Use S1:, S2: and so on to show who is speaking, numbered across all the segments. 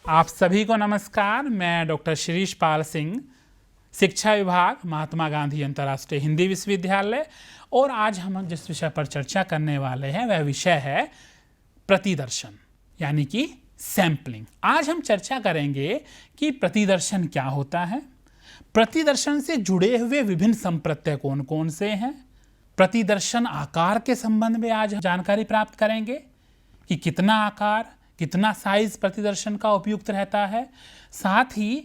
S1: आप सभी को नमस्कार। मैं डॉक्टर शिरीष पाल सिंह, शिक्षा विभाग, महात्मा गांधी अंतर्राष्ट्रीय हिंदी विश्वविद्यालय। और आज हम जिस विषय पर चर्चा करने वाले हैं वह विषय है प्रतिदर्शन, यानी कि सैंपलिंग। आज हम चर्चा करेंगे कि प्रतिदर्शन क्या होता है, प्रतिदर्शन से जुड़े हुए विभिन्न संप्रत्यय कौन कौन से हैं, प्रतिदर्शन आकार के संबंध में आज जानकारी प्राप्त करेंगे कि कितना आकार, कितना साइज प्रतिदर्शन का उपयुक्त रहता है। साथ ही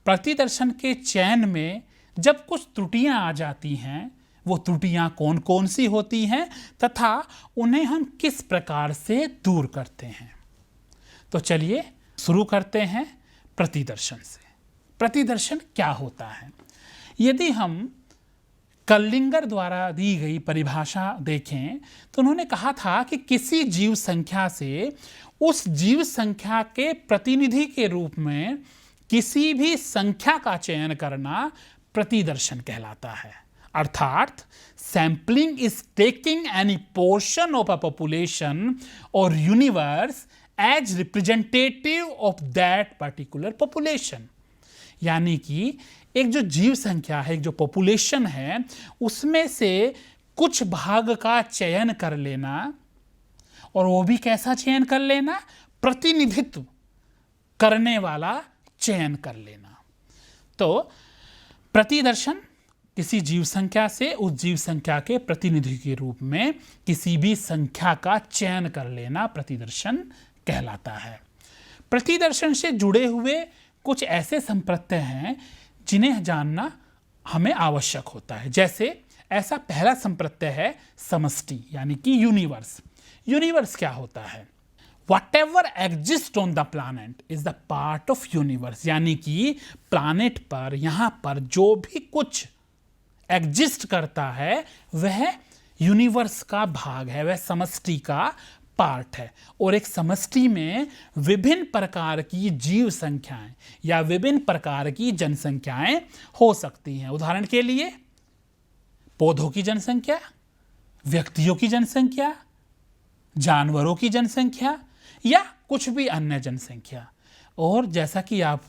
S1: प्रतिदर्शन के चयन में जब कुछ त्रुटियां आ जाती हैं, वो त्रुटियां कौन कौन सी होती हैं तथा उन्हें हम किस प्रकार से दूर करते हैं। तो चलिए शुरू करते हैं प्रतिदर्शन से। प्रतिदर्शन क्या होता है? यदि हम कलिंगर द्वारा दी गई परिभाषा देखें तो उन्होंने कहा था कि किसी जीव संख्या से उस जीव संख्या के प्रतिनिधि के रूप में किसी भी संख्या का चयन करना प्रतिदर्शन कहलाता है। अर्थात sampling is taking any portion of a population और universe as representative of that particular population. यानी कि एक जो जीव संख्या है, एक जो पॉपुलेशन है, उसमें से कुछ भाग का चयन कर लेना, और वो भी कैसा चयन कर लेना? प्रतिनिधित्व करने वाला चयन कर लेना। तो प्रतिदर्शन किसी जीव संख्या से उस जीव संख्या के प्रतिनिधि के रूप में किसी भी संख्या का चयन कर लेना प्रतिदर्शन कहलाता है। प्रतिदर्शन से जुड़े हुए कुछ ऐसे संप्रत्यय हैं जिन्हें जानना हमें आवश्यक होता है। जैसे ऐसा पहला संप्रत्यय है समष्टि, यानी कि यूनिवर्स। यूनिवर्स क्या होता है? Whatever exists on the planet is the part of universe। यानी कि प्लानेट पर, यहाँ पर जो भी कुछ एग्जिस्ट करता है वह यूनिवर्स का भाग है, वह समष्टि का पार्ट है। और एक समष्टि में विभिन्न प्रकार की जीव संख्याएं या विभिन्न प्रकार की जनसंख्याएं हो सकती हैं। उदाहरण के लिए पौधों की जनसंख्या, व्यक्तियों की जनसंख्या, जानवरों की जनसंख्या या कुछ भी अन्य जनसंख्या। और जैसा कि आप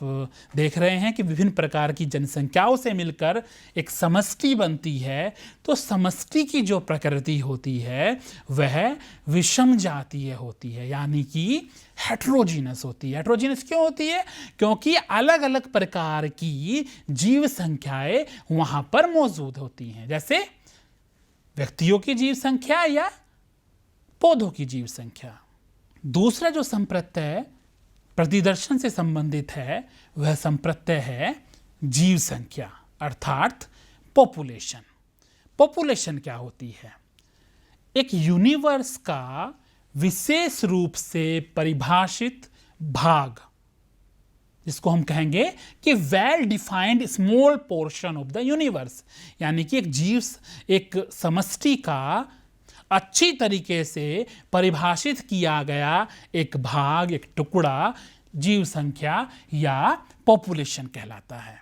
S1: देख रहे हैं कि विभिन्न प्रकार की जनसंख्याओं से मिलकर एक समष्टि बनती है, तो समष्टि की जो प्रकृति होती है वह विषम जातीय होती है, यानी कि हेट्रोजीनस होती है। हेट्रोजीनस क्यों होती है? क्योंकि अलग अलग प्रकार की जीव संख्याएं वहां पर मौजूद होती हैं, जैसे व्यक्तियों की जीव संख्या या पौधों की जीव संख्या। दूसरा जो संप्रत्यय प्रतिदर्शन से संबंधित है वह संप्रत्यय है जीव संख्या, अर्थात पॉपुलेशन। पॉपुलेशन क्या होती है? एक यूनिवर्स का विशेष रूप से परिभाषित भाग, जिसको हम कहेंगे कि well defined small portion of the universe. यानी कि एक समष्टि का अच्छी तरीके से परिभाषित किया गया एक भाग, एक टुकड़ा जीव संख्या या पॉपुलेशन कहलाता है।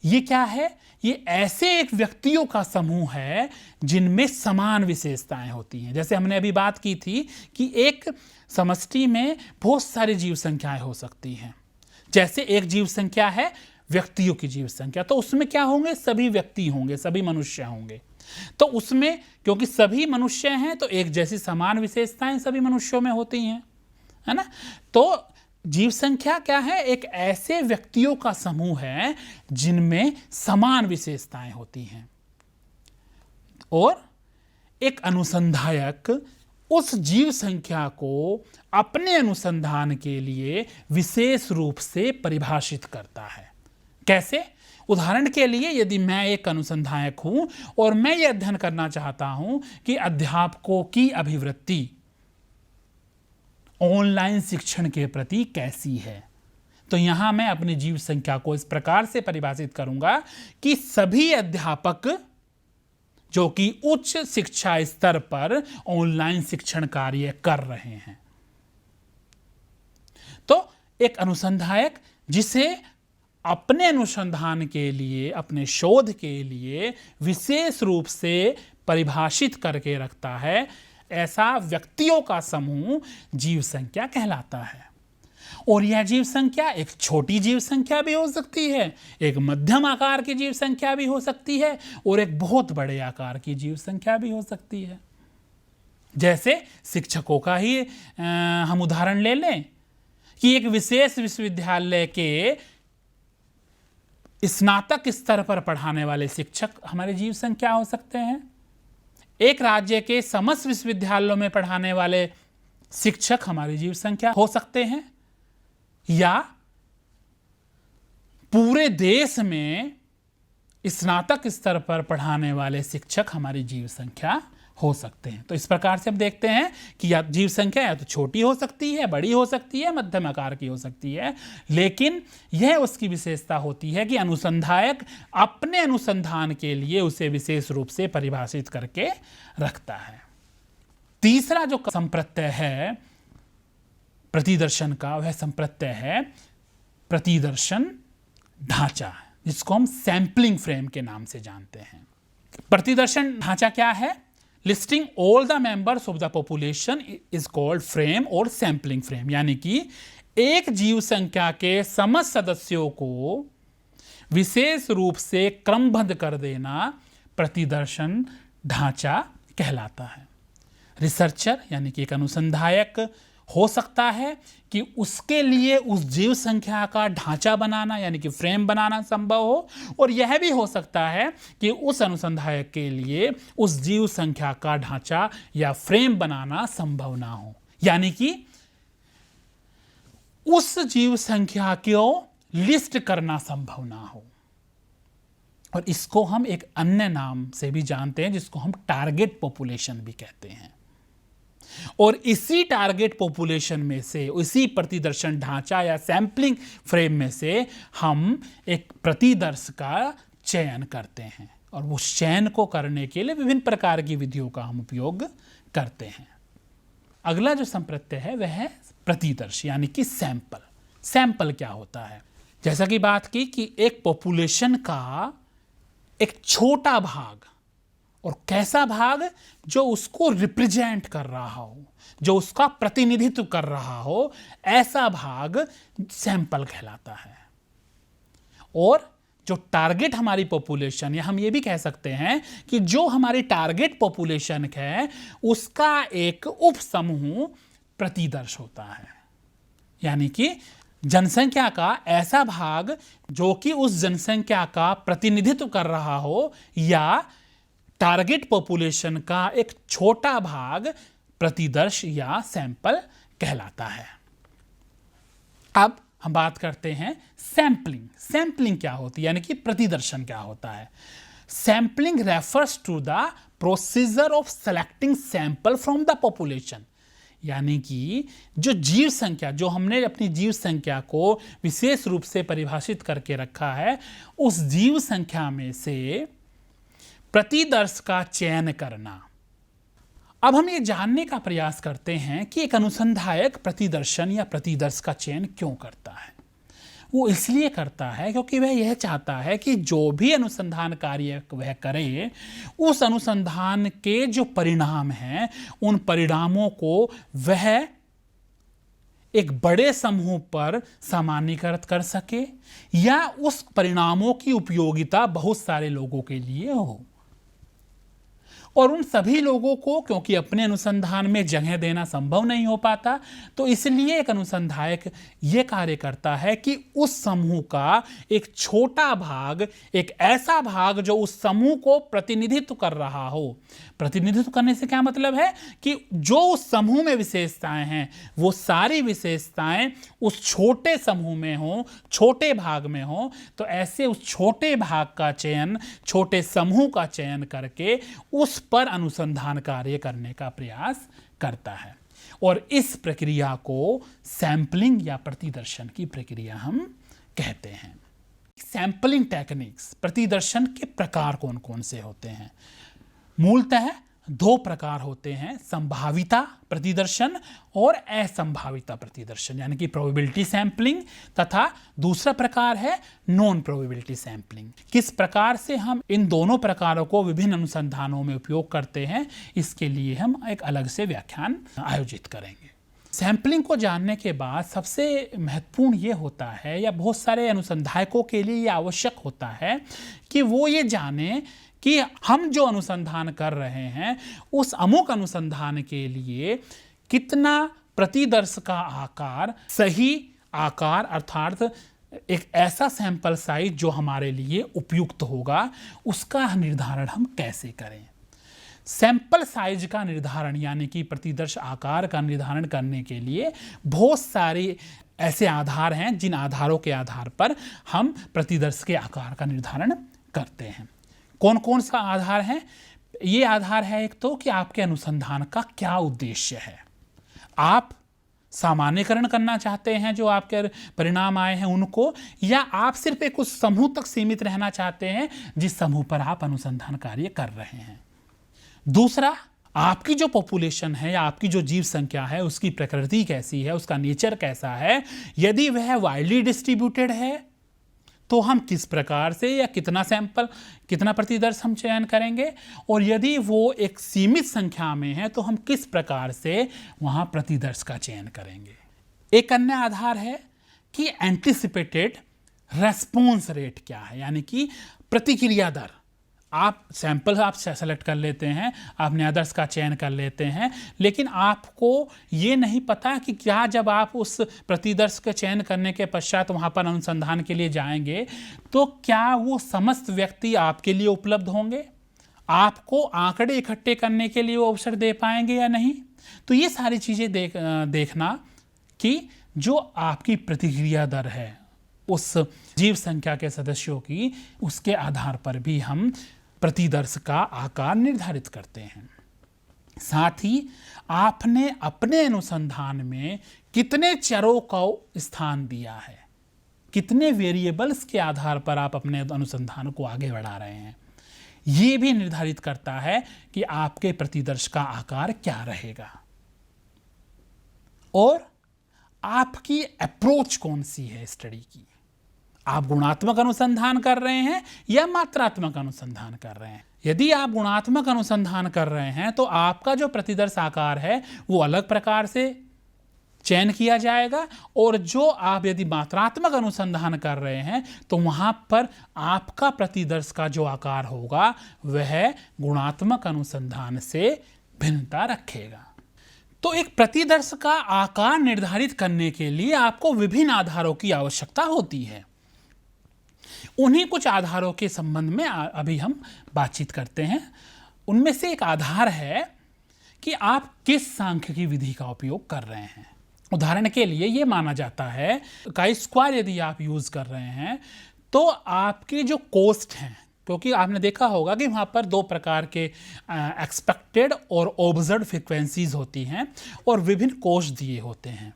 S1: ये क्या है? ये ऐसे एक व्यक्तियों का समूह है जिनमें समान विशेषताएं होती हैं। जैसे हमने अभी बात की थी कि एक समष्टि में बहुत सारी जीव संख्याएं हो सकती हैं। जैसे एक जीव संख्या है व्यक्तियों की जीव संख्या, तो उसमें क्या होंगे? सभी व्यक्ति होंगे, सभी मनुष्य होंगे। तो उसमें क्योंकि सभी मनुष्य हैं तो एक जैसी समान विशेषताएं सभी मनुष्यों में होती हैं, है ना? तो जीव संख्या क्या है? एक ऐसे व्यक्तियों का समूह है जिनमें समान विशेषताएं होती हैं। और एक अनुसंधायक उस जीव संख्या को अपने अनुसंधान के लिए विशेष रूप से परिभाषित करता है। कैसे? उदाहरण के लिए यदि मैं एक अनुसंधायक हूं और मैं यह अध्ययन करना चाहता हूं कि अध्यापकों की अभिवृत्ति ऑनलाइन शिक्षण के प्रति कैसी है, तो यहां मैं अपनी जीव संख्या को इस प्रकार से परिभाषित करूंगा कि सभी अध्यापक जो कि उच्च शिक्षा स्तर पर ऑनलाइन शिक्षण कार्य कर रहे हैं। तो एक अनुसंधायक जिसे अपने अनुसंधान के लिए, अपने शोध के लिए विशेष रूप से परिभाषित करके रखता है, ऐसा व्यक्तियों का समूह जीव संख्या कहलाता है। और यह जीव संख्या एक छोटी जीव संख्या भी हो सकती है, एक मध्यम आकार की जीव संख्या भी हो सकती है और एक बहुत बड़े आकार की जीव संख्या भी हो सकती है। जैसे शिक्षकों का ही हम उदाहरण ले लें कि एक विशेष विश्वविद्यालय के स्नातक स्तर पर पढ़ाने वाले शिक्षक हमारे जीव संख्या हो सकते हैं। एक राज्य के समस्त विश्वविद्यालयों में पढ़ाने वाले शिक्षक हमारी जीव संख्या हो सकते हैं, या पूरे देश में स्नातक स्तर पर पढ़ाने वाले शिक्षक हमारी जीव संख्या हो सकते हैं। तो इस प्रकार से हम देखते हैं कि या जीव संख्या या तो छोटी हो सकती है, बड़ी हो सकती है, मध्यम आकार की हो सकती है, लेकिन यह उसकी विशेषता होती है कि अनुसंधायक अपने अनुसंधान के लिए उसे विशेष रूप से परिभाषित करके रखता है। तीसरा जो संप्रत्यय है प्रतिदर्शन का, वह संप्रत्यय है प्रतिदर्शन ढांचा, जिसको हम सैंपलिंग फ्रेम के नाम से जानते हैं। प्रतिदर्शन ढांचा क्या है? Listing all the members of the population is called frame और सैंपलिंग फ्रेम, यानी कि एक जीव संख्या के समस्त सदस्यों को विशेष रूप से क्रमबद्ध कर देना प्रतिदर्शन ढांचा कहलाता है। रिसर्चर यानी कि एक अनुसंधायक हो सकता है कि उसके लिए उस जीव संख्या का ढांचा बनाना यानी कि फ्रेम बनाना संभव हो, और यह भी हो सकता है कि उस अनुसंधायक के लिए उस जीव संख्या का ढांचा या फ्रेम बनाना संभव ना हो, यानी कि उस जीव संख्या को लिस्ट करना संभव ना हो। और इसको हम एक अन्य नाम से भी जानते हैं जिसको हम टारगेट पॉपुलेशन भी कहते हैं। और इसी टारगेट पॉपुलेशन में से, इसी प्रतिदर्शन ढांचा या सैंपलिंग फ्रेम में से हम एक प्रतिदर्श का चयन करते हैं, और उस चयन को करने के लिए विभिन्न प्रकार की विधियों का हम उपयोग करते हैं। अगला जो संप्रत्यय है वह है प्रतिदर्श यानी कि सैंपल। सैंपल क्या होता है? जैसा कि बात की कि एक पॉपुलेशन का एक छोटा भाग, और कैसा भाग? जो उसको रिप्रेजेंट कर रहा हो, जो उसका प्रतिनिधित्व कर रहा हो, ऐसा भाग सैंपल कहलाता है। और जो टारगेट हमारी पॉपुलेशन, या हम ये भी कह सकते हैं कि जो हमारी टारगेट पॉपुलेशन है उसका एक उपसमूह प्रतिदर्श होता है, यानी कि जनसंख्या का ऐसा भाग जो कि उस जनसंख्या का प्रतिनिधित्व कर रहा हो, या टारगेट पॉपुलेशन का एक छोटा भाग प्रतिदर्श या सैंपल कहलाता है। अब हम बात करते हैं सैंपलिंग। सैंपलिंग क्या होती है, यानी कि प्रतिदर्शन क्या होता है? Sampling refers to the procedure of selecting sample from the population, यानी कि जो जीव संख्या, जो हमने अपनी जीव संख्या को विशेष रूप से परिभाषित करके रखा है, उस जीव संख्या में से प्रतिदर्श का चयन करना। अब हम ये जानने का प्रयास करते हैं कि एक अनुसंधायक प्रतिदर्शन या प्रतिदर्श का चयन क्यों करता है। वो इसलिए करता है क्योंकि वह यह चाहता है कि जो भी अनुसंधान कार्य वह करे, उस अनुसंधान के जो परिणाम हैं, उन परिणामों को वह एक बड़े समूह पर सामान्यीकृत कर सके, या उस परिणामों की उपयोगिता बहुत सारे लोगों के लिए हो। और उन सभी लोगों को क्योंकि अपने अनुसंधान में जगह देना संभव नहीं हो पाता, तो इसलिए एक अनुसंधायक ये कार्य करता है कि उस समूह का एक छोटा भाग, एक ऐसा भाग जो उस समूह को प्रतिनिधित्व कर रहा हो। प्रतिनिधित्व करने से क्या मतलब है कि जो उस समूह में विशेषताएं हैं, वो सारी विशेषताएं उस छोटे समूह में हो, छोटे भाग में हो। तो ऐसे उस छोटे भाग का चयन, छोटे समूह का चयन करके उस पर अनुसंधान कार्य करने का प्रयास करता है। और इस प्रक्रिया को सैंपलिंग या प्रतिदर्शन की प्रक्रिया हम कहते हैं। सैंपलिंग टेक्निक्स, प्रतिदर्शन के प्रकार कौन कौन से होते हैं? मूलतः दो प्रकार होते हैं, संभाविता प्रतिदर्शन और असंभाविता प्रतिदर्शन, यानी कि प्रोबेबिलिटी सैंपलिंग, तथा दूसरा प्रकार है नॉन प्रोबेबिलिटी सैंपलिंग। किस प्रकार से हम इन दोनों प्रकारों को विभिन्न अनुसंधानों में उपयोग करते हैं, इसके लिए हम एक अलग से व्याख्यान आयोजित करेंगे। सैंपलिंग को जानने के बाद सबसे महत्वपूर्ण ये होता है, या बहुत सारे अनुसंधायकों के लिए ये आवश्यक होता है कि वो ये जाने कि हम जो अनुसंधान कर रहे हैं उस अमुक अनुसंधान के लिए कितना प्रतिदर्श का आकार सही आकार, अर्थात एक ऐसा सैंपल साइज जो हमारे लिए उपयुक्त होगा, उसका निर्धारण हम कैसे करें। सैंपल साइज का निर्धारण यानी कि प्रतिदर्श आकार का निर्धारण करने के लिए बहुत सारे ऐसे आधार हैं जिन आधारों के आधार पर हम प्रतिदर्श के आकार का निर्धारण करते हैं। कौन कौन सा आधार है? ये आधार है एक तो कि आपके अनुसंधान का क्या उद्देश्य है। आप सामान्यकरण करना चाहते हैं जो आपके परिणाम आए हैं उनको, या आप सिर्फ एक उस समूह तक सीमित रहना चाहते हैं जिस समूह पर आप अनुसंधान कार्य कर रहे हैं। दूसरा, आपकी जो पॉपुलेशन है या आपकी जो जीव संख्या है उसकी प्रकृति कैसी है, उसका नेचर कैसा है। यदि वह वाइडली डिस्ट्रीब्यूटेड है तो हम किस प्रकार से या कितना सैंपल, कितना प्रतिदर्श हम चयन करेंगे, और यदि वो एक सीमित संख्या में है तो हम किस प्रकार से वहाँ प्रतिदर्श का चयन करेंगे। एक अन्य आधार है कि एंटिसिपेटेड रेस्पॉन्स रेट क्या है, यानी कि प्रतिक्रिया दर। आप सैंपल आप सेलेक्ट कर लेते हैं, आपने आदर्श का चयन कर लेते हैं, लेकिन आपको ये नहीं पता कि क्या जब आप उस प्रतिदर्श के चयन करने के पश्चात वहाँ पर अनुसंधान के लिए जाएंगे तो क्या वो समस्त व्यक्ति आपके लिए उपलब्ध होंगे, आपको आंकड़े इकट्ठे करने के लिए वो अवसर दे पाएंगे या नहीं। तो ये सारी चीज़ें देखना कि जो आपकी प्रतिक्रिया दर है उस जीव संख्या के सदस्यों की, उसके आधार पर भी हम प्रतिदर्श का आकार निर्धारित करते हैं। साथ ही आपने अपने अनुसंधान में कितने चरों को स्थान दिया है, कितने वेरिएबल्स के आधार पर आप अपने अनुसंधान को आगे बढ़ा रहे हैं, ये भी निर्धारित करता है कि आपके प्रतिदर्श का आकार क्या रहेगा। और आपकी अप्रोच कौन सी है स्टडी की। आप गुणात्मक अनुसंधान कर रहे हैं या मात्रात्मक अनुसंधान कर रहे हैं। यदि आप गुणात्मक अनुसंधान कर रहे हैं तो आपका जो प्रतिदर्श आकार है वो अलग प्रकार से चयन किया जाएगा, और जो आप यदि मात्रात्मक अनुसंधान कर रहे हैं तो वहाँ पर आपका प्रतिदर्श का जो आकार होगा वह गुणात्मक अनुसंधान से भिन्नता रखेगा। तो एक प्रतिदर्श का आकार निर्धारित करने के लिए आपको विभिन्न आधारों की आवश्यकता होती है। उन्हीं कुछ आधारों के संबंध में अभी हम बातचीत करते हैं। उनमें से एक आधार है कि आप किस सांख्यिकी विधि का उपयोग कर रहे हैं। उदाहरण के लिए ये माना जाता है chi-square यदि आप यूज कर रहे हैं तो आपकी जो कोस्ट हैं, क्योंकि आपने देखा होगा कि वहाँ पर दो प्रकार के एक्सपेक्टेड और ऑब्जर्व्ड फ्रीक्वेंसीज होती हैं और विभिन्न कोस्ट दिए होते हैं।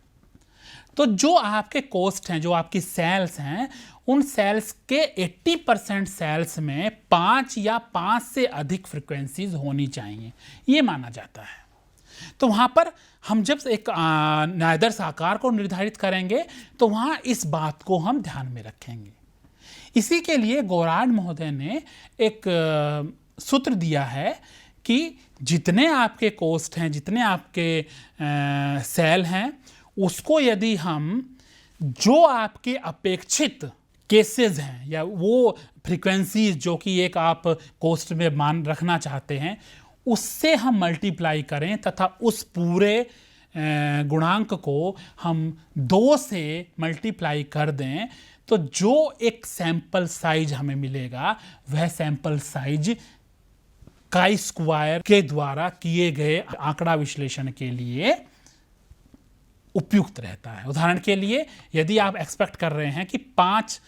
S1: तो जो आपके कोस्ट हैं, जो आपकी सेल्स हैं, उन सेल्स के 80% सेल्स में 5 या 5 से अधिक फ्रीक्वेंसीज होनी चाहिए, ये माना जाता है। तो वहाँ पर हम जब एक न्यायदर्श आकार को निर्धारित करेंगे तो वहाँ इस बात को हम ध्यान में रखेंगे। इसी के लिए गोराड महोदय ने एक सूत्र दिया है कि जितने आपके कोस्ट हैं, जितने आपके सेल हैं, उसको यदि हम जो आपके अपेक्षित केसेस हैं या वो फ्रीक्वेंसीज जो कि एक आप कोस्ट में मान रखना चाहते हैं उससे हम मल्टीप्लाई करें तथा उस पूरे गुणांक को हम 2 से मल्टीप्लाई कर दें, तो जो एक सैंपल साइज हमें मिलेगा वह सैंपल साइज chi-square के द्वारा किए गए आंकड़ा विश्लेषण के लिए उपयुक्त रहता है। उदाहरण के लिए यदि आप एक्सपेक्ट कर रहे हैं कि 5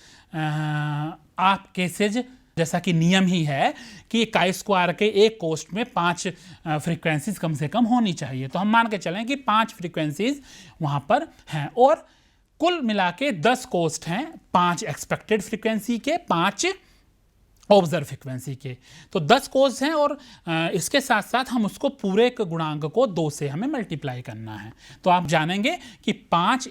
S1: आप केसेज, जैसा कि नियम ही है कि chi-square के एक कोस्ट में 5 फ्रीक्वेंसीज कम से कम होनी चाहिए, तो हम मान के चलें कि 5 फ्रीक्वेंसीज वहाँ पर हैं और कुल मिला के 10 कोस्ट हैं, 5 एक्सपेक्टेड फ्रीक्वेंसी के, 5 ऑब्जर्व फ्रीक्वेंसी के, तो 10 कोस्ट हैं और इसके साथ साथ हम उसको पूरे गुणांक को 2 से हमें मल्टीप्लाई करना है। तो आप जानेंगे कि 5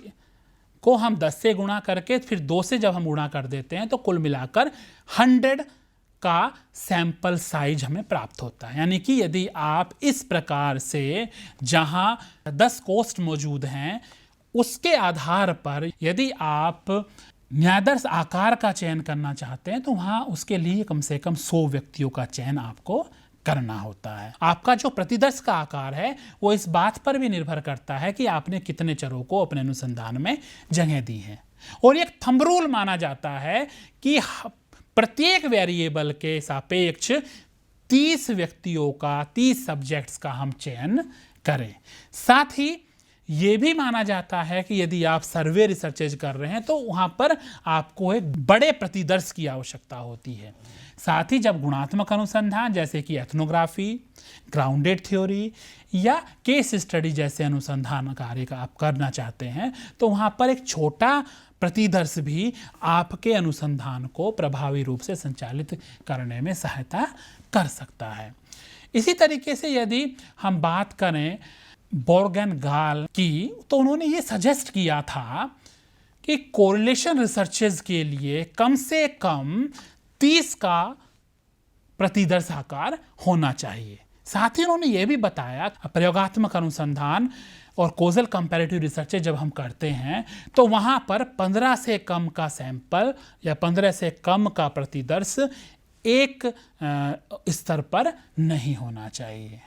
S1: को हम 10 से गुणा करके फिर 2 से जब हम गुणा कर देते हैं तो कुल मिलाकर 100 का सैंपल साइज हमें प्राप्त होता है। यानी कि यदि आप इस प्रकार से जहां 10 कोस्ट मौजूद हैं उसके आधार पर यदि आप न्यायादर्श आकार का चयन करना चाहते हैं तो वहां उसके लिए कम से कम 100 व्यक्तियों का चयन आपको करना होता है। आपका जो प्रतिदर्श का आकार है वो इस बात पर भी निर्भर करता है कि आपने कितने चरों को अपने अनुसंधान में जगह दी है। और एक थंब रूल माना जाता है कि प्रत्येक वेरिएबल के सापेक्ष 30 व्यक्तियों का 30 सब्जेक्ट्स का हम चयन करें। साथ ही ये भी माना जाता है कि यदि आप सर्वे रिसर्चेज कर रहे हैं तो वहां पर आपको एक बड़े प्रतिदर्श की आवश्यकता होती है। साथ ही जब गुणात्मक अनुसंधान जैसे कि एथनोग्राफी, ग्राउंडेड थ्योरी या केस स्टडी जैसे अनुसंधान कार्य का आप करना चाहते हैं तो वहाँ पर एक छोटा प्रतिदर्श भी आपके अनुसंधान को प्रभावी रूप से संचालित करने में सहायता कर सकता है। इसी तरीके से यदि हम बात करें बोर्गन गाल की तो उन्होंने ये सजेस्ट किया था कि कोरिलेशन रिसर्चेज के लिए कम से कम 30 का प्रतिदर्श आकार होना चाहिए। साथ ही उन्होंने ये भी बताया प्रयोगात्मक अनुसंधान और कोजल कंपैरेटिव रिसर्च जब हम करते हैं तो वहाँ पर 15 से कम का सैंपल या 15 से कम का प्रतिदर्श एक स्तर पर नहीं होना चाहिए।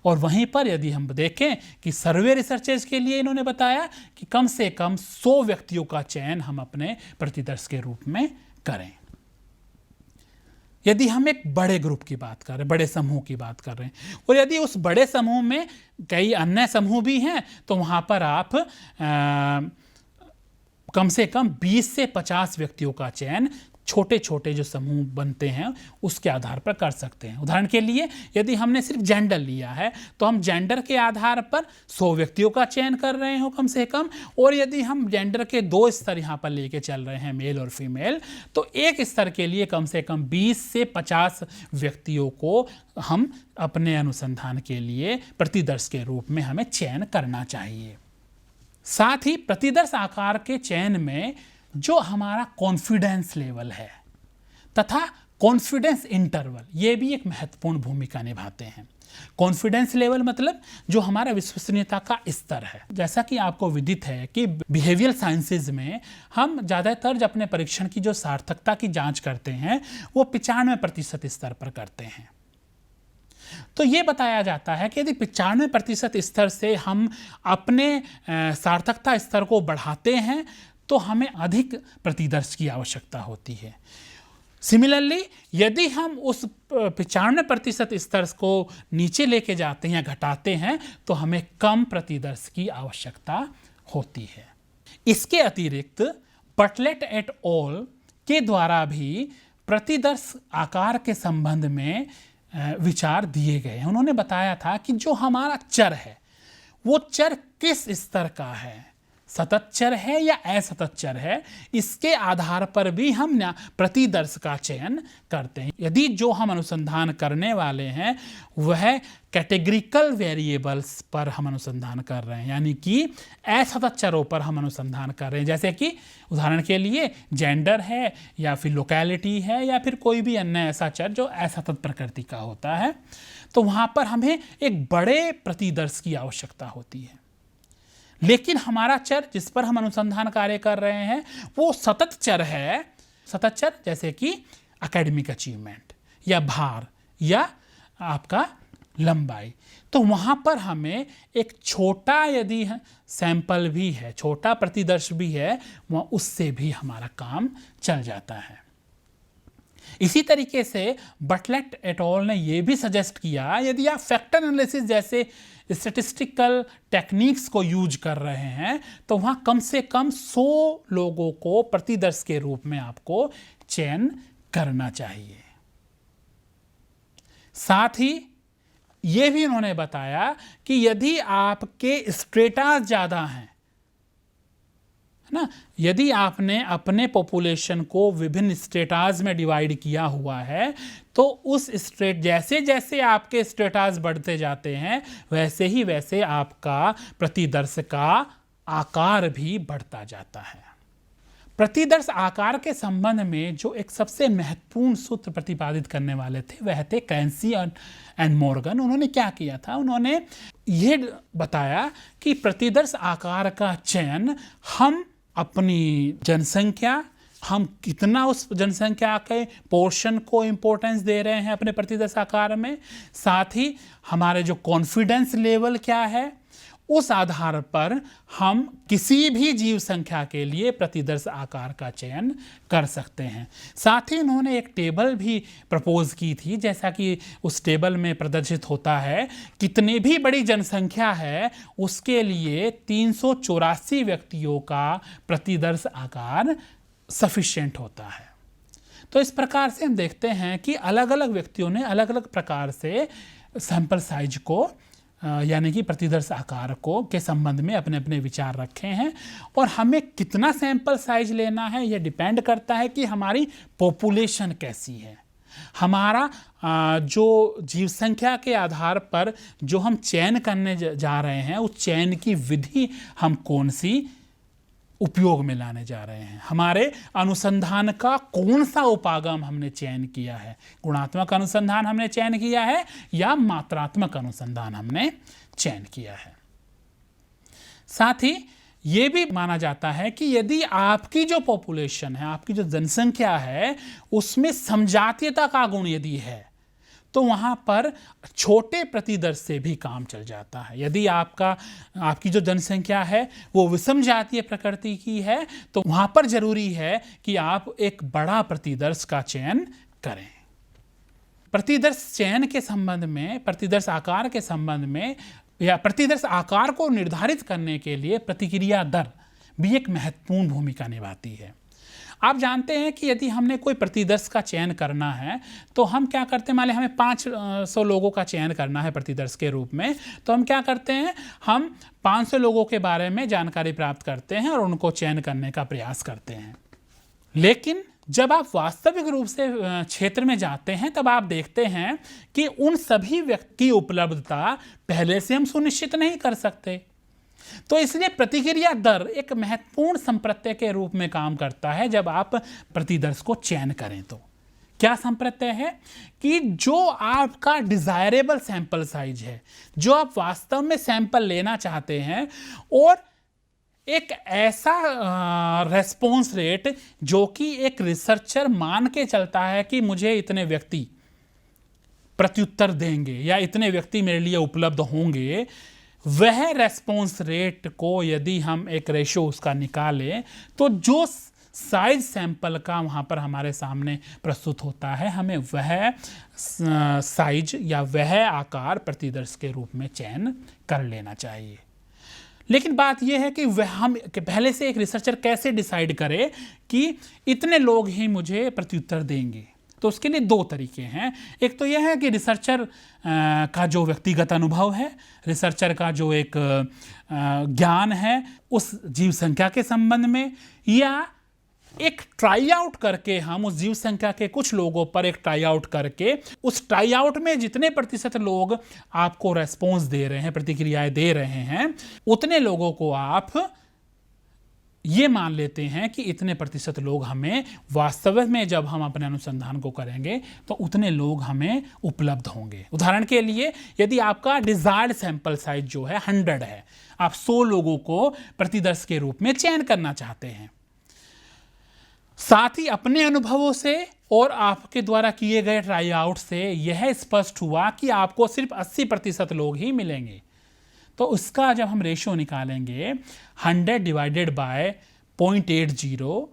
S1: और वहीं पर यदि हम देखें कि सर्वे रिसर्चेज के लिए इन्होंने बताया कि कम से कम 100 व्यक्तियों का चयन हम अपने प्रतिदर्श के रूप में करें। यदि हम एक बड़े ग्रुप की बात कर रहे हैं, बड़े समूह की बात कर रहे हैं और यदि उस बड़े समूह में कई अन्य समूह भी हैं तो वहाँ पर आप कम से कम 20 से 50 व्यक्तियों का चयन छोटे छोटे जो समूह बनते हैं उसके आधार पर कर सकते हैं। उदाहरण के लिए यदि हमने सिर्फ जेंडर लिया है तो हम जेंडर के आधार पर 100 व्यक्तियों का चयन कर रहे हो कम से कम। और यदि हम जेंडर के 2 स्तर यहाँ पर लेके चल रहे हैं, मेल और फीमेल, तो एक स्तर के लिए कम से कम 20 से 50 व्यक्तियों को हम अपने अनुसंधान के लिए प्रतिदर्श के रूप में हमें चयन करना चाहिए। साथ ही प्रतिदर्श आकार के चयन में जो हमारा कॉन्फिडेंस लेवल है तथा कॉन्फिडेंस इंटरवल ये भी एक महत्वपूर्ण भूमिका निभाते हैं। कॉन्फिडेंस लेवल मतलब जो हमारा विश्वसनीयता का स्तर है। जैसा कि आपको विदित है कि बिहेवियरल साइंसेज में हम ज़्यादातर अपने परीक्षण की जो सार्थकता की जांच करते हैं वो 95% स्तर पर करते हैं। तो ये बताया जाता है कि यदि 95% स्तर से हम अपने सार्थकता स्तर को बढ़ाते हैं तो हमें अधिक प्रतिदर्श की आवश्यकता होती है। सिमिलरली यदि हम उस 95% स्तर को नीचे लेके जाते हैं या घटाते हैं तो हमें कम प्रतिदर्श की आवश्यकता होती है। इसके अतिरिक्त बटलेट एट ऑल के द्वारा भी प्रतिदर्श आकार के संबंध में विचार दिए गए हैं। उन्होंने बताया था कि जो हमारा चर है वो चर किस स्तर का है, सतत चर है या असतत चर है, इसके आधार पर भी हम प्रतिदर्श का चयन करते हैं। यदि जो हम अनुसंधान करने वाले हैं वह कैटेगरिकल वेरिएबल्स पर हम अनुसंधान कर रहे हैं, यानी कि असतत चरों पर हम अनुसंधान कर रहे हैं, जैसे कि उदाहरण के लिए जेंडर है या फिर लोकेलिटी है या फिर कोई भी अन्य ऐसा चर जो असतत प्रकृति का होता है, तो वहाँ पर हमें एक बड़े प्रतिदर्श की आवश्यकता होती है। लेकिन हमारा चर जिस पर हम अनुसंधान कार्य कर रहे हैं वो सतत चर है। सतत चर जैसे कि एकेडमिक अचीवमेंट या भार या आपका लंबाई, तो वहाँ पर हमें एक छोटा यदि सैंपल भी है, छोटा प्रतिदर्श भी है, वहाँ उससे भी हमारा काम चल जाता है। इसी तरीके से बटलेट एट ऑल ने यह भी सजेस्ट किया यदि आप फैक्टर एनालिसिस जैसे स्टैटिस्टिकल टेक्निक्स को यूज कर रहे हैं तो वहाँ कम से कम 100 लोगों को प्रतिदर्श के रूप में आपको चयन करना चाहिए। साथ ही ये भी उन्होंने बताया कि यदि आपके स्ट्रेटा ज़्यादा हैं, है ना, यदि आपने अपने पॉपुलेशन को विभिन्न स्ट्रेटाज में डिवाइड किया हुआ है तो उस स्ट्रेट जैसे जैसे आपके स्ट्रेटाज बढ़ते जाते हैं वैसे ही वैसे आपका प्रतिदर्श का आकार भी बढ़ता जाता है। प्रतिदर्श आकार के संबंध में जो एक सबसे महत्वपूर्ण सूत्र प्रतिपादित करने वाले थे वह थे कैंसी एंड मॉर्गन। उन्होंने क्या किया था, उन्होंने ये बताया कि प्रतिदर्श आकार का चयन हम अपनी जनसंख्या, हम कितना उस जनसंख्या के पोर्शन को इम्पोर्टेंस दे रहे हैं अपने प्रतिदर्श आकार में, साथ ही हमारे जो कॉन्फिडेंस लेवल क्या है, उस आधार पर हम किसी भी जीव संख्या के लिए प्रतिदर्श आकार का चयन कर सकते हैं। साथ ही उन्होंने एक टेबल भी प्रपोज की थी, जैसा कि उस टेबल में प्रदर्शित होता है, कितनी भी बड़ी जनसंख्या है उसके लिए 384 व्यक्तियों का प्रतिदर्श आकार सफिशिएंट होता है। तो इस प्रकार से हम देखते हैं कि अलग अलग व्यक्तियों ने अलग अलग प्रकार से सैंपल साइज को यानी कि प्रतिदर्श आकार को के संबंध में अपने अपने विचार रखे हैं। और हमें कितना सैंपल साइज लेना है यह डिपेंड करता है कि हमारी पॉपुलेशन कैसी है, हमारा जो जीव संख्या के आधार पर जो हम चयन करने जा रहे हैं उस चयन की विधि हम कौन सी उपयोग में लाने जा रहे हैं, हमारे अनुसंधान का कौन सा उपागम हमने चयन किया है, गुणात्मक अनुसंधान हमने चयन किया है या मात्रात्मक अनुसंधान हमने चयन किया है। साथ ही ये भी माना जाता है कि यदि आपकी जो पॉपुलेशन है, आपकी जो जनसंख्या है, उसमें समजातीयता का गुण यदि है तो वहाँ पर छोटे प्रतिदर्श से भी काम चल जाता है। यदि आपकी जो जनसंख्या है वो विषम जातीय प्रकृति की है तो वहाँ पर जरूरी है कि आप एक बड़ा प्रतिदर्श का चयन करें। प्रतिदर्श चयन के संबंध में, प्रतिदर्श आकार के संबंध में या प्रतिदर्श आकार को निर्धारित करने के लिए प्रतिक्रिया दर भी एक महत्वपूर्ण भूमिका निभाती है। आप जानते हैं कि यदि हमने कोई प्रतिदर्श का चयन करना है तो हम क्या करते हैं, मान लें हमें 500 लोगों का चयन करना है प्रतिदर्श के रूप में, तो हम क्या करते हैं, हम 500 लोगों के बारे में जानकारी प्राप्त करते हैं और उनको चयन करने का प्रयास करते हैं। लेकिन जब आप वास्तविक रूप से क्षेत्र में जाते हैं तब आप देखते हैं कि उन सभी व्यक्ति की उपलब्धता पहले से हम सुनिश्चित नहीं कर सकते। तो इसलिए प्रतिक्रिया दर एक महत्वपूर्ण संप्रत्यय के रूप में काम करता है जब आप प्रतिदर्श को चयन करें। तो क्या संप्रत्यय है कि जो आपका डिजायरेबल सैंपल साइज है, जो आप वास्तव में सैंपल लेना चाहते हैं, और एक ऐसा रेस्पॉन्स रेट जो कि एक रिसर्चर मान के चलता है कि मुझे इतने व्यक्ति प्रत्युत्तर देंगे या इतने व्यक्ति मेरे लिए उपलब्ध होंगे, वह रेस्पॉन्स रेट को यदि हम एक रेशो उसका निकालें तो जो साइज सैंपल का वहाँ पर हमारे सामने प्रस्तुत होता है, हमें वह साइज या वह आकार प्रतिदर्श के रूप में चयन कर लेना चाहिए। लेकिन बात यह है कि वह हम पहले से एक रिसर्चर कैसे डिसाइड करे कि इतने लोग ही मुझे प्रत्युत्तर देंगे। तो उसके लिए दो तरीके हैं। एक तो यह है कि रिसर्चर का जो व्यक्तिगत अनुभव है, रिसर्चर का जो एक ज्ञान है उस जीव संख्या के संबंध में, या एक ट्राई आउट करके हम उस जीव संख्या के कुछ लोगों पर एक ट्राई आउट करके उस ट्राई आउट में जितने प्रतिशत लोग आपको रेस्पॉन्स दे रहे हैं, प्रतिक्रियाएं दे रहे हैं, उतने लोगों को आप ये मान लेते हैं कि इतने प्रतिशत लोग हमें वास्तव में जब हम अपने अनुसंधान को करेंगे तो उतने लोग हमें उपलब्ध होंगे। उदाहरण के लिए यदि आपका डिजायर्ड सैंपल साइज जो है 100 है, आप 100 लोगों को प्रतिदर्श के रूप में चयन करना चाहते हैं, साथ ही अपने अनुभवों से और आपके द्वारा किए गए ट्राई आउट से यह स्पष्ट हुआ कि आपको सिर्फ 80% लोग ही मिलेंगे, तो उसका जब हम रेशो निकालेंगे 100 डिवाइडेड बाय 0.80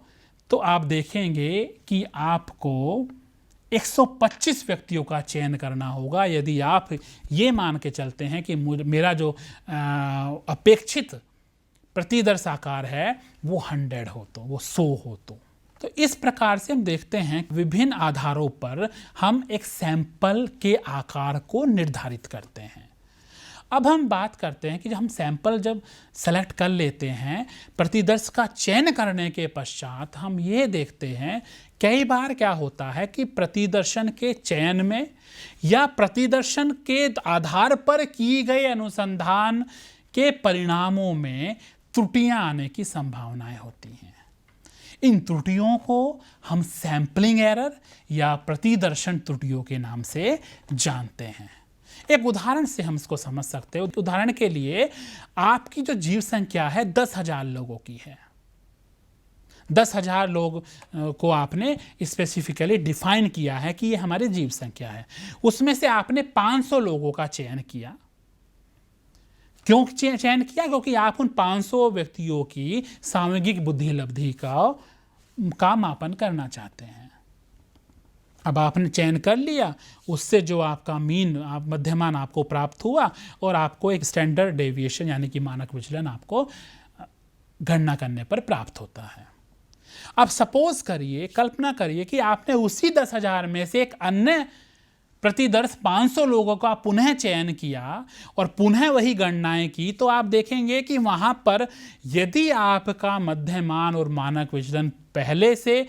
S1: तो आप देखेंगे कि आपको 125 व्यक्तियों का चयन करना होगा यदि आप ये मान के चलते हैं कि मेरा जो अपेक्षित प्रतिदर्श आकार है वो 100 हो, तो वो 100 हो। तो इस प्रकार से हम देखते हैं विभिन्न आधारों पर हम एक सैंपल के आकार को निर्धारित करते हैं। अब हम बात करते हैं कि जब हम सैंपल जब सेलेक्ट कर लेते हैं, प्रतिदर्श का चयन करने के पश्चात हम ये देखते हैं कई बार क्या होता है कि प्रतिदर्शन के चयन में या प्रतिदर्शन के आधार पर किए गए अनुसंधान के परिणामों में त्रुटियां आने की संभावनाएं होती हैं। इन त्रुटियों को हम सैंपलिंग एरर या प्रतिदर्शन त्रुटियों के नाम से जानते हैं। एक उदाहरण से हम इसको समझ सकते हैं। उदाहरण के लिए आपकी जो जीव संख्या है 10,000 लोगों की है। 10,000 लोग को आपने स्पेसिफिकली डिफाइन किया है कि ये हमारी जीव संख्या है। उसमें से आपने 500 लोगों का चयन किया। क्यों चयन किया? क्योंकि आप उन 500 व्यक्तियों की सामूहिक बुद्धि लब्धि का मापन करना चाहते हैं। अब आपने चयन कर लिया, उससे जो आपका मीन मध्यमान आपको प्राप्त हुआ और आपको एक स्टैंडर्ड डेविएशन यानी कि मानक विचलन आपको गणना करने पर प्राप्त होता है। अब सपोज करिए, कल्पना करिए कि आपने उसी 10,000 में से एक अन्य प्रतिदर्श 500 लोगों का पुनः चयन किया और पुनः वही गणनाएं की, तो आप देखेंगे कि वहां पर यदि आपका मध्यमान और मानक विचलन पहले से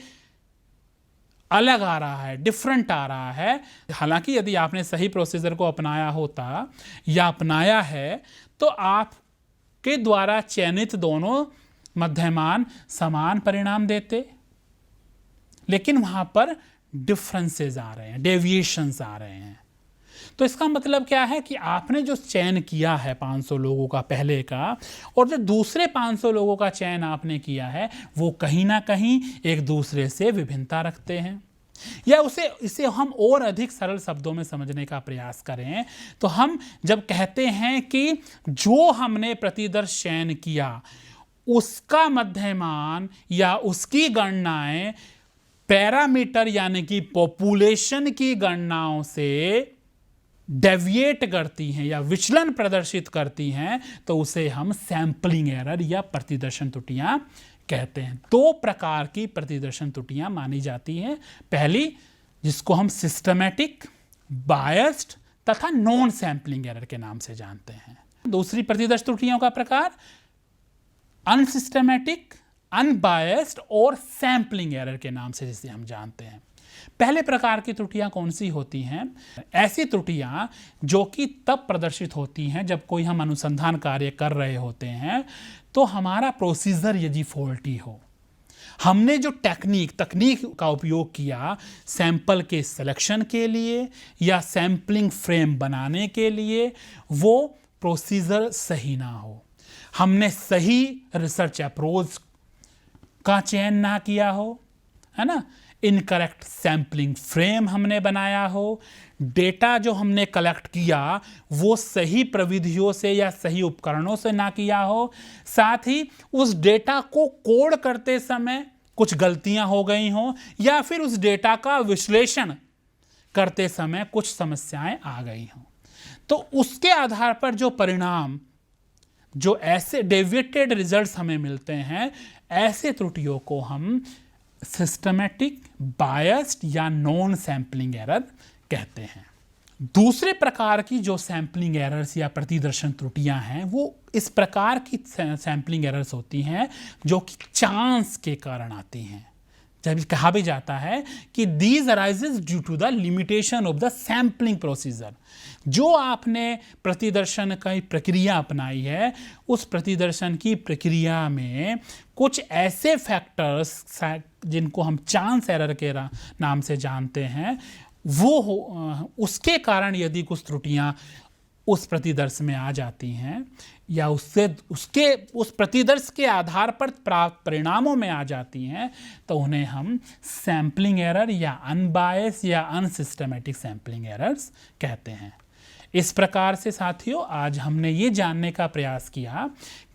S1: अलग आ रहा है, डिफरेंट आ रहा है, हालांकि यदि आपने सही प्रोसीजर को अपनाया होता या अपनाया है तो आपके द्वारा चयनित दोनों मध्यमान समान परिणाम देते, लेकिन वहां पर डिफरेंसेस आ रहे हैं, डेविएशंस आ रहे हैं। तो इसका मतलब क्या है कि आपने जो चयन किया है 500 लोगों का पहले का, और जो दूसरे 500 लोगों का चयन आपने किया है, वो कहीं ना कहीं एक दूसरे से विभिन्नता रखते हैं। या इसे हम और अधिक सरल शब्दों में समझने का प्रयास करें तो हम जब कहते हैं कि जो हमने प्रतिदर्श चयन किया उसका मध्यमान या उसकी गणनाएं पैरामीटर यानी कि पॉपुलेशन की गणनाओं से डेविएट करती हैं या विचलन प्रदर्शित करती हैं, तो उसे हम सैंपलिंग एरर या प्रतिदर्शन त्रुटियां कहते हैं। 2 प्रकार की प्रतिदर्शन त्रुटियां मानी जाती हैं। पहली, जिसको हम सिस्टमैटिक, बायस्ड तथा नॉन सैंपलिंग एरर के नाम से जानते हैं। दूसरी प्रतिदर्श त्रुटियों का प्रकार अनसिस्टमैटिक, अनबायस्ड और सैंपलिंग एरर के नाम से जिसे हम जानते हैं। पहले प्रकार की त्रुटियां कौन सी होती हैं? ऐसी त्रुटियां जो कि तब प्रदर्शित होती हैं जब कोई हम अनुसंधान कार्य कर रहे होते हैं तो हमारा प्रोसीजर यदि फॉल्टी हो, हमने जो तकनीक का उपयोग किया सैंपल के सिलेक्शन के लिए या सैंपलिंग फ्रेम बनाने के लिए, वो प्रोसीजर सही ना हो, हमने सही रिसर्च अप्रोच का चयन ना किया हो, है ना, इनकरेक्ट सैंपलिंग फ्रेम हमने बनाया हो, डेटा जो हमने कलेक्ट किया वो सही प्रविधियों से या सही उपकरणों से ना किया हो, साथ ही उस डेटा को कोड करते समय कुछ गलतियां हो गई हों, या फिर उस डेटा का विश्लेषण करते समय कुछ समस्याएं आ गई हों, तो उसके आधार पर जो परिणाम, जो ऐसे डेविएटेड रिजल्ट्स हमें मिलते हैं, ऐसे त्रुटियों को हम सिस्टमैटिक, बायस्ड या नॉन सैंपलिंग एरर कहते हैं। दूसरे प्रकार की जो सैंपलिंग एरर्स या प्रतिदर्शन त्रुटियां हैं, वो इस प्रकार की सैंपलिंग एरर्स होती हैं जो कि चांस के कारण आती हैं। जब कहा भी जाता है कि these arises due to the limitation of the sampling procedure. जो आपने प्रतिदर्शन की प्रक्रिया अपनाई है, उस प्रतिदर्शन की प्रक्रिया में कुछ ऐसे फैक्टर्स जिनको हम चांस एरर के नाम से जानते हैं, उसके कारण यदि कुछ त्रुटियां उस प्रतिदर्श में आ जाती हैं या उस प्रतिदर्श के आधार पर प्राप्त परिणामों में आ जाती हैं, तो उन्हें हम सैंपलिंग एरर या अनबायस या अनसिस्टमैटिक सैंपलिंग एरर्स कहते हैं। इस प्रकार से साथियों, आज हमने ये जानने का प्रयास किया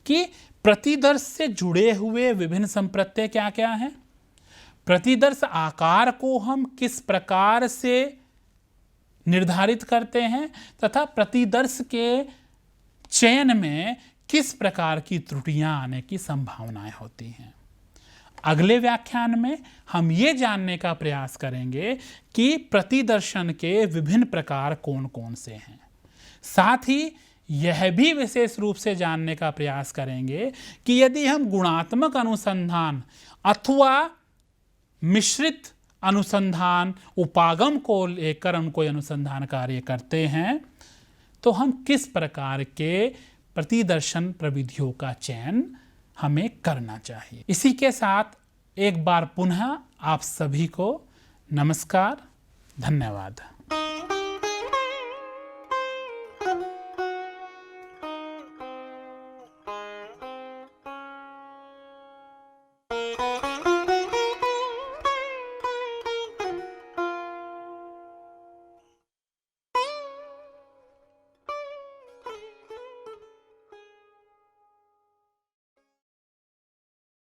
S1: कि प्रतिदर्श से जुड़े हुए विभिन्न संप्रत्यय क्या क्या हैं, प्रतिदर्श आकार को हम किस प्रकार से निर्धारित करते हैं, तथा प्रतिदर्श के चयन में किस प्रकार की त्रुटियां आने की संभावनाएं होती हैं। अगले व्याख्यान में हम ये जानने का प्रयास करेंगे कि प्रतिदर्शन के विभिन्न प्रकार कौन कौन से हैं। साथ ही यह भी विशेष रूप से जानने का प्रयास करेंगे कि यदि हम गुणात्मक अनुसंधान अथवा मिश्रित अनुसंधान उपागम को लेकर हम कोई अनुसंधान कार्य करते हैं, तो हम किस प्रकार के प्रतिदर्शन प्रविधियों का चयन हमें करना चाहिए। इसी के साथ एक बार पुनः आप सभी को नमस्कार, धन्यवाद।